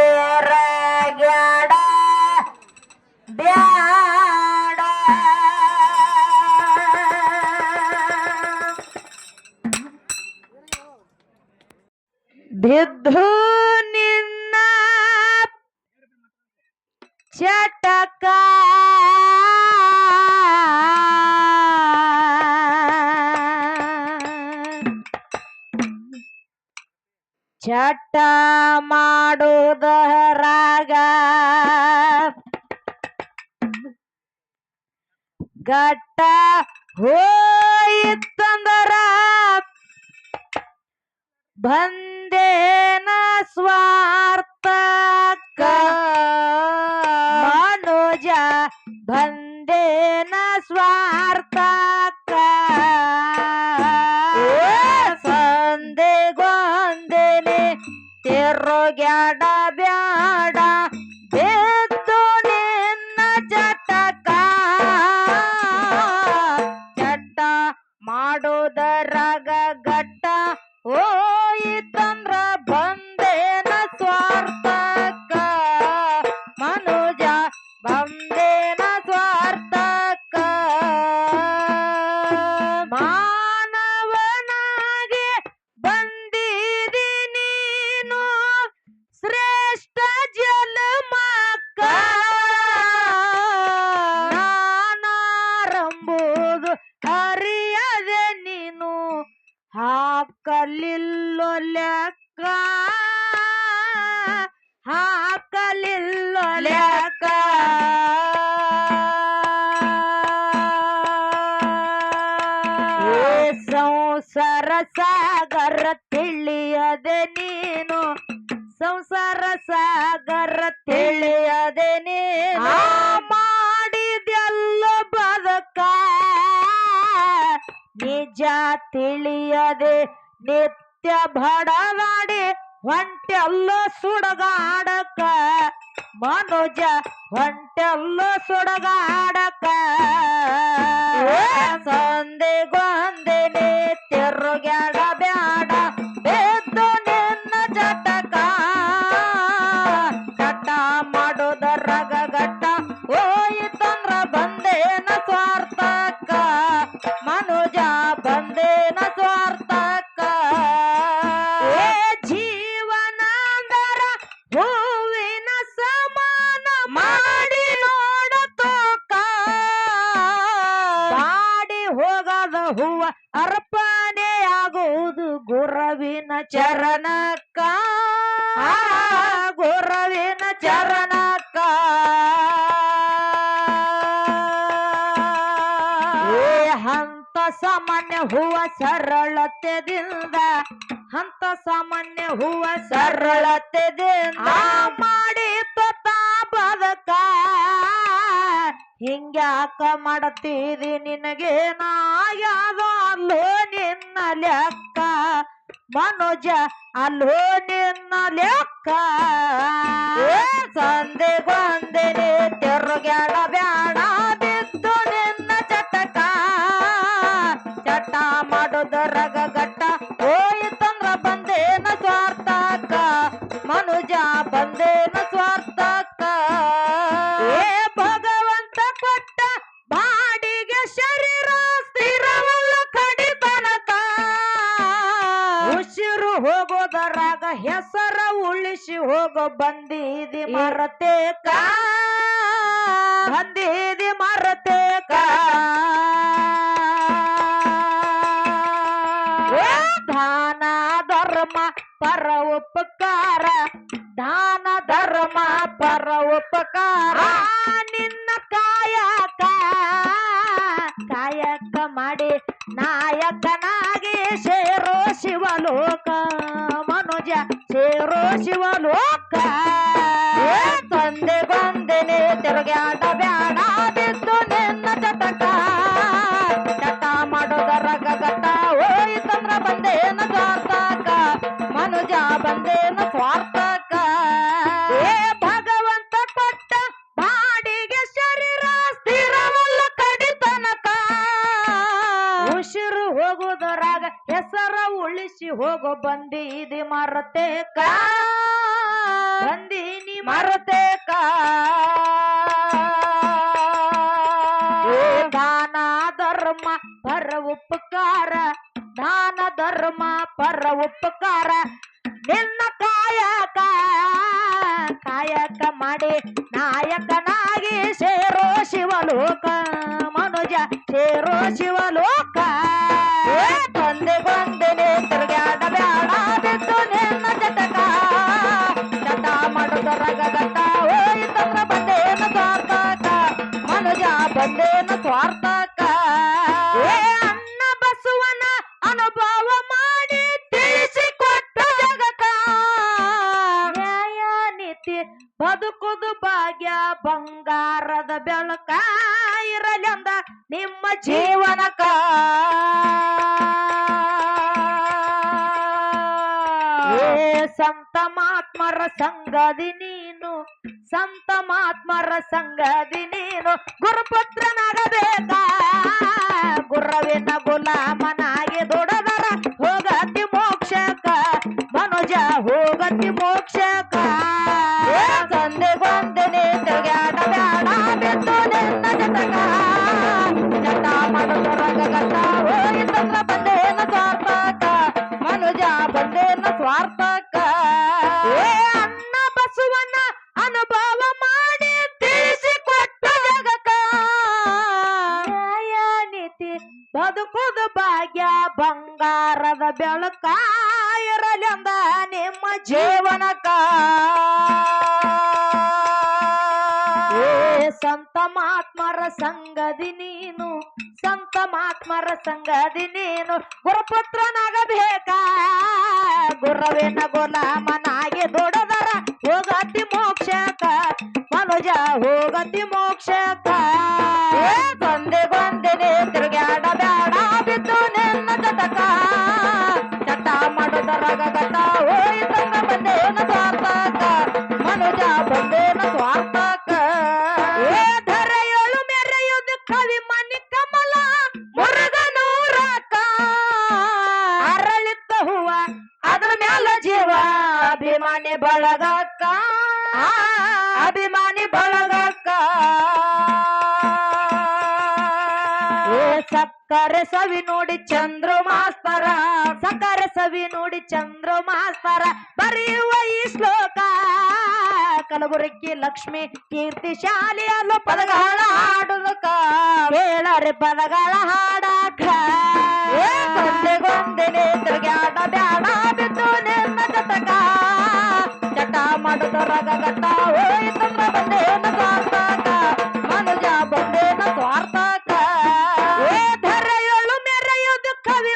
ತೇರಗ್ಯಾಡ ಬ್ಯಾಡ ಬಿದ್ದು ನಿನ್ನ ಚಟಕ ಚಟ ಮಾಡುವುದರಾಗ ಗಟ್ಟ ಹೋಯಿತಂದರ ಬಂದೇನ ಸ್ವಾರ್ಥಕ್ಕ ಮನುಜ ಬಂದೇನ ಸ್ವಾರ್ಥಕ್ಕ ಸಂದೆಗೊಂದೇನೆ ತಿರುಗ್ಯಾಡ ಬ್ಯಾಡ ಬಿದ್ದು ನಿನ್ನ ಚಟಕ ಚಟ ಮಾಡೋದರಾಗ ಗಟ್ಟ ಹೋಯಿತಂದ್ರ ಬಂದೇನ ಸ್ವಾರ್ಥಕ್ಕ ಮನುಜ ಬಂದೇನ ಸ್ವಾರ್ಥಕ್ಕ ಮಾನವನಾಗಿ ಬಂದಿದಿ ನೀನು ಶ್ರೇಷ್ಠ ಜನ್ಮಕ್ಕ ನಾನಾರಂಬುದು ಅರಿಯದೆ ನೀನು ಹಾಕಲಿಲ್ಲೋ ಲೆಕ್ಕ ಹಾಕಲಿಲ್ಲೋ ಲೆಕ್ಕ ಸಂಸಾರ ಸಾಗರ ತಿಳಿಯದೆ ನೀನು ಸಂಸಾರ ಸಾಗರ ತಿಳಿಯದೆ ನೀನು ಮಾಡಿದೆಲ್ಲ ಬದಕ ನಿಜ ತಿಳಿಯದೆ ನಿತ್ಯ ಬಡದಾಡಿ ಹೊಂಟೆಲ್ಲ ಸುಡಗಾಡಕ ಮನುಜ ಹೊಂಟೆಲ್ಲ ಸುಡಗಾಡಕ ಸಂದೆಗೊಂದೇನೆ ತಿರುಗ್ಯಾಡ ಬ್ಯಾಡ ಬಿದ್ದು ನಿನ್ನ ಚಟಕ ಚಟ ಮಾಡೋದರಾಗ ಗಟ್ಟ ಹೋಯಿತಂದ್ರ ಬಂದೇನ ಸ್ವಾರ್ಥಕ್ಕ ಮನುಜ ಬಂದೇನ ಸ್ವಾರ್ಥಕ್ಕ ಜೀವನ ಅಂದರ ಹೂವಿನ ಸಮಾನ ಮಾಡಿ ನೋಡತೋಕ ಬಾಡಿ ಹೋಗದ ಹೂವ ಅರ್ಪಣೆಯಾಗುವುದು ಗುರುವಿನ ಚರಣಕ್ಕ ಗುರುವಿನ ಚರಣಕ್ಕ ಹಂತ ಸಾಮಾನ್ಯ ಹೂವ ಸರಳತೆದಿಂದ ಹಂತ ಸಾಮಾನ್ಯ ಹೂವ ಸರಳತೆದಿಂದ ಮಾಡಿ ತಾ ಬದಕ ಹಿಂಗ್ಯಾಕ ಮಾಡತೀದಿ ನಿನಗೆ ನಾಯಾದೋ ಅಲ್ಲೋ ನಿನ್ನ ಲೆಕ್ಕ ಮನುಜ ಅಲ್ಲೋ ನಿನ್ನ ಲೆಕ್ಕ ಸಂದೆಗೊಂದೇನೆ ತಿರುಗ್ಯಾಡ ಬ್ಯಾಡ ಬಿದ್ದು ನಿನ್ನ ಚಟಕ ಚಟ ಮಾಡೋದರಾಗ ಗಟ್ಟ ಹೋಯಿತಂದ್ರ ಬಂದೇನ ಸ್ವಾರ್ಥಕ್ಕ ಮನುಜ ಬಂದೇನ ಸ್ವಾರ್ಥಕ್ಕ ಭಗವಂತ ಕೊಟ್ಟ ಬಾಡಿಗೆ ಶರೀರ ಸ್ಥಿರವಲ್ಲ ಕಡಿತನಕ ಉಸಿರು ಹೋಗೋದರಾಗ ಹೆಸರ ಉಳಿಸಿ ಹೋಗೋ ಬಂದಿದಿ ಮರತೇಕ ಬಂದಿದಿ ಮರತೇಕ ದಾನ ಧರ್ಮ ಪರ ಉಪಕಾರ ದಾನ ಧರ್ಮ ಪರ ಉಪಕಾರ ನಿನ್ನ ಕಾಯಕ ಕಾಯಕ ಮಾಡಿ ನಾಯಕನಾಗಿ ಸೇರೋ ಶಿವಲೋಕ ಮನುಜ ಸೇರೋ ಶಿವಲೋಕ ತಂದೆ ಬಂದೇನೆ ತಿರುಗ್ಯಾಡ ಬ್ಯಾಡ ಬಿದ್ದು ನಿನ್ನ ಚಟಕ ಚಟ ಮಾಡೋದರಾಗ ಗಟ್ಟ ಹೋಯಿತಂದ್ರ ಬಂದೇನ ಸ್ವಾರ್ಥಕ ಮನುಜ ಬಂದೇನ ಸ್ವಾರ್ಥಕ ಭಗವಂತ ಕೊಟ್ಟ ಬಾಡಿಗೆ ಶರೀರ ಸ್ಥಿರವಲ್ಲ ಕಡಿತನಕ ಉಸಿರು ಹೋಗುವುದರಾಗ ಹೆಸರ ಉಳಿಸಿ ಹೋಗೋ ಬಂದೀದಿ ಮರತೇಕ ಬಂದೀನಿ ಮರತೇಕ ದಾನ ಧರ್ಮ ಪರ ಉಪಕಾರ ದಾನ ಧರ್ಮ ಪರ ಉಪಕಾರ ನಿನ್ನ ಕಾಯಕ ಕಾಯಕ ಮಾಡಿ ನಾಯಕನಾಗಿ ಸೇರೋ ಶಿವಲೋಕ ಮನುಜ ಸೇರೋ ಶಿವಲೋಕ ತಂದೆ ಬಂದೆನೆ ತಿರುಗಾಡ ಬ್ಯಾಡ ಬಿದ್ದು ನಿನ್ನ ಜಟಕ ಜಟ ಮಾಡುದರಗಟ ಹೋಯ್ತಂದ್ರ ಬಂದೇನ ಸ್ವಾರ್ಥಕ ಮನುಜ ಬಂದೇನ ಸ್ವಾರ್ಥಕ ಅನ್ನ ಬಸವನ ಅನುಭವ ಮಾಡಿ ತಿಳಿಸಿಕೊಟ್ಟ ಜಗಕ ನ್ಯಾಯ ನೀತಿ ಬದುಕುದು ಭಾಗ್ಯ ಬಂಗಾರದ ಬೆಳಕ ಇರಲೆಂದ ನಿಮ್ಮ ಜೀವನಕ ಸಂತ ಮಹಾತ್ಮರ ಸಂಗದಿ ನೀನು ಸಂತ ಮಹಾತ್ಮರ ಸಂಗದಿ ನೀನು ಗುರುಪುತ್ರನಾಗಬೇಕ ಗುರವಿನ ಗುಲಾಮನಾಗಿ ದುಡದರ ಹೋಗತಿ ಮೋಕ್ಷಕ ಮನುಜ ಹೋಗತಿ ಮೋಕ್ಷಕ ತಂದೆ ಬಂದನೆ ತಿರುಗಾಡ ಬ್ಯಾಡ ಬಿದ್ದು ನಿನ್ನ ಜಟಕ ಜಟ ಮಾಡುದರಗಟ ಹೋಯ್ತಂದ್ರ ಬಂದೇನ ಸ್ವಾರ್ಥಕ ಮನುಜ ಬಂದೇನ ಸ್ವಾರ್ಥಕ ಅನ್ನ ಬಸವನ ಅನುಭವ ಮಾಡಿ ತಿಳಿಸಿಕೊಟ್ಟ ಜಗಕ ನ್ಯಾಯ ನೀತಿ ಬದುಕುದು ಭಾಗ್ಯ ಬಂಗಾರದ ಬೆಳಕ ಇರಲೆಂದ ನಿಮ್ಮ ಜೀವನಕ ಸಂತ ಮಹಾತ್ಮರ ಸಂಗದಿ ನೀನು ಸಂತ ಮಹಾತ್ಮರ ಸಂಗದಿ ನೀನು ಗುರುಪುತ್ರನಾಗಬೇಕ ಗುರವಿನ ಗುಲಾಮನಾಗಿ ದುಡದರ ಹೋಗತಿ ಮೋಕ್ಷಕ ಮನುಜ ಹೋಗತಿ ಮೋಕ್ಷಕ ತಂದೆ ಬಂದೆನೆ ತಿರುಗಾಡ ಬ್ಯಾಡ ಬಿದ್ದು ನಿನ್ನ ಜಟಕ ಚಟ ಮಾಡುದರಗಟ ಹೋಯ್ತಂಗ ಬಂದೇನ ಸ್ವಾರ್ಥಕ ಮನುಜ ಬಂದೇನ ಸ್ವಾರ್ಥಕ ಧರೆಯೊಳು ಮೆರೆಯುವುದು ಕವಿ ಮನಿ ಕಮಲ ಮುರುಗನೂರಕ ಅರಳಿತ್ತ ಹೂವ ಅದ್ರ ಮ್ಯಾಲ ಜೀವ ಅಭಿಮಾನಿ ಬಳಗಕ್ಕ ಅಭಿಮಾನಿ ಬಳಗಕ್ಕ ಸಕ್ಕರೆ ಸವಿ ನೋಡಿ ಚಂದ್ರು ಮಾಸ್ತರ ಸಕ್ಕರೆ ಸವಿ ನೋಡಿ ಚಂದ್ರು ಮಾಸ್ತರ ಬರೆಯುವ ಈ ಶ್ಲೋಕ ಕಲಬುರಗಿ ಲಕ್ಷ್ಮಿ ಕೀರ್ತಿ ಶಾಲೆಯಲ್ಲೂ ಪದಗಳ ಹಾಡುಲಕ ಕೇಳರೆ ಪದಗಳ ಹಾಡಾಕ ತಂದೆ ಗೊಂದೆನೆ ತಿರುಗಾಡ ಬ್ಯಾಡ ಬಿದ್ದು ನಿನ್ನ ಜಟಕ ಜಟ ಮಾಡುದರಗಟ ಹೋಯ್ತಂದ್ರ ಬಂದೇನ ಸ್ವಾರ್ಥಕ ಮನುಜ ಬಂದೇನ ಸ್ವಾರ್ಥಕ ಧರೆಯೊಳು ಮೆರೆಯುವುದು ಕವಿ